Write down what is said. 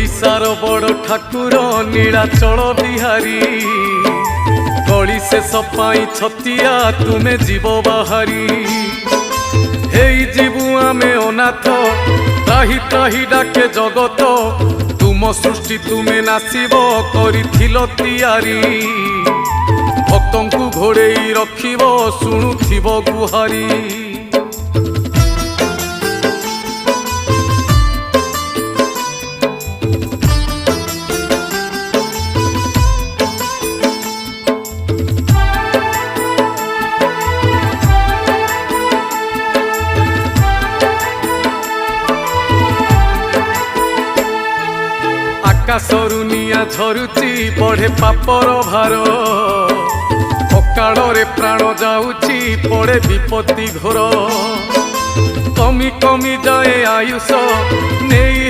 ओडिशार बड़ ठाकुर नीलाचल बिहारी गली से सपाई छतिया तुमे जीव बाहारी हेई जीवु आमे अनाथ त्राही त्राही डाके जगत तुम सृष्टि तुमे नासिब करिथिलो तियारी भक्तंकु घोड़ेई रखिब शुणुथिब गुहारी आकाशरु निया झरुची बढ़े पापर भार अकाଳରେ प्राण जाऊची पड़े विपत्ति घोर कमी कमी जाए आयुष नहीं